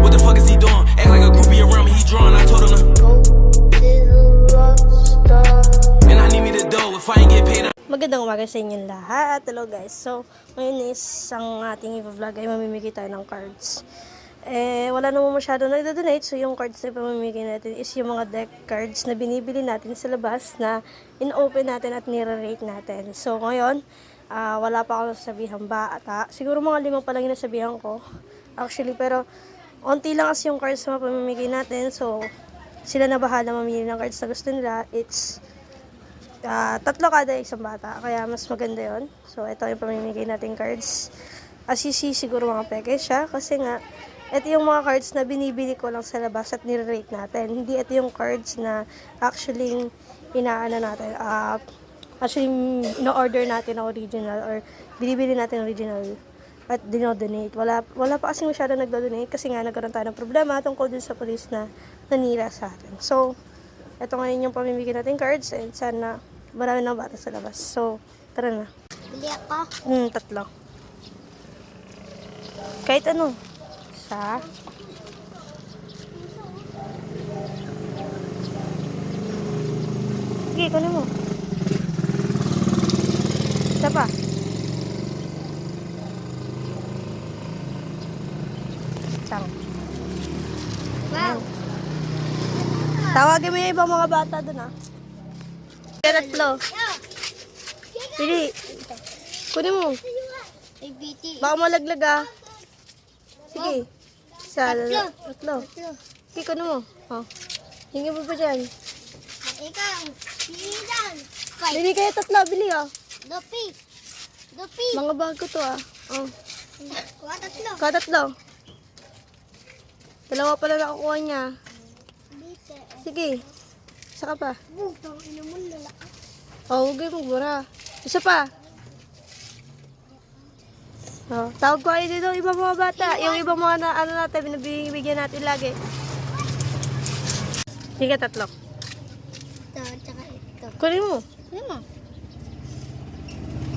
What the fuck is he doing? Act like a groupie around me, he drawing. I told him to. And I need me to do if I ain't get paid. Magandang umaga sa inyong lahat. Hello guys. So, ngayon is ang ating i-vlog ay mamimigay tayo ng cards. Wala naman masyado na i-donate. So, yung cards na pamimigay natin is yung mga deck cards na binibili natin sa labas na in-open natin at nire-rate natin. So, ngayon, wala pa ako nasabihang bata. Siguro mga 5 pa lang yung nasabihan ko. Actually, pero onti lang kasi yung cards na pamimigay natin. So, sila na bahala mamili ng cards na gusto nila. It's 3 kada isang bata, kaya mas maganda yon. So, ito yung pamimigay natin cards. As you see, siguro mga peke siya, kasi nga, ito yung mga cards na binibili ko lang sa labas at nire-rate natin. Hindi ito yung cards na actually inaano natin, actually ino-order natin na original or binibili natin original at dinodonate. Wala pa kasi masyado nagdo-donate kasi nga nagkaroon tayo ng problema tungkol din sa police na nanira sa atin. So, ito ngayon yung pamimigay natin cards and sana marami ng bata sa labas. So, tara na. Bili ako. 3. Kahit ano. Isa. Sige, kunin mo. Isa pa. Isang. Wow. Tawagin mo yung ibang mga bata dun, ah. 3. Pili. Kunin mo. Ay, BT. Baka malaglag, ah. Sige. Isa, 3. Sige, kunin mo. Oh. Hingi mo pa dyan. Ikaw. Bili dyan. Bili kayo 3. Bili, ah. Dopi. Mga bago to, ah. Oh. Kuha 3. Ka 3. 2 pala nakukuha niya. Sige. Isa ka pa. Butang ina mo lalaki. Oh, huwag mo mura. Isa pa. Oh, tawag ko kayo dito ibang mga bata. Yung ibang mga na, ano natin, binibigyan natin lagi. Sige, 3. Ito, tsaka ito. Kunin mo. Ano mo?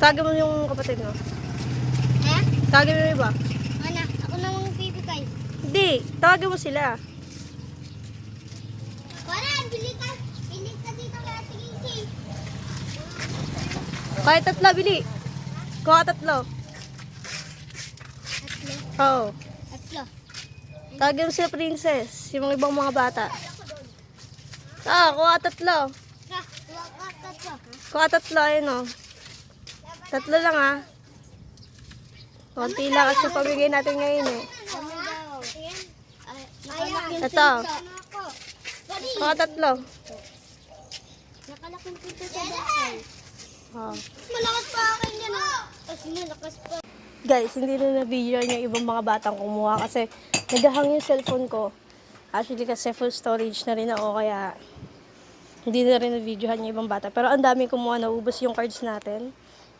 Tawagin mo yung kapatid mo. Ha? Tawagin mo yung iba. Ana, ako namang pipikay. Hindi. Tawagin mo sila. Wala, bili ka. Bili ka dito kay Ate Casey. Kahit 3, bili. Kuha 3. Oo. Oh. 3. Tawagin mo sila princess. Yung mga ibang mga bata. Kuha 3. Ha, kuha ka 3. Kuha 3, ayun o. 3 lang, ah. Konti lang kasi pamigay natin ngayon, eh. Ano daw? Ito. Kuha 3. Nakalaking pinto sa bahay. Oh. Malakas pa akin yan, ah. Kasi malakas pa. Guys, hindi na na-video yung ibang mga batang kumuha kasi naghahang yung cellphone ko. Actually, kasi full storage na rin ako, kaya hindi na rin na-videohan yung ibang bata. Pero ang daming kumuha, naubos yung cards natin.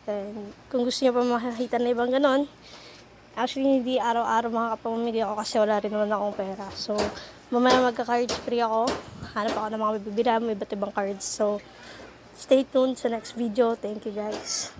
And kung gusto niyo pa makakita na ibang ganon, actually, hindi araw-araw makakapamili ako kasi wala rin naman akong pera. So, mamaya magka-cards free ako. Hanap ako ng mga bibigyan, may iba't ibang cards. So, stay tuned sa next video. Thank you, guys.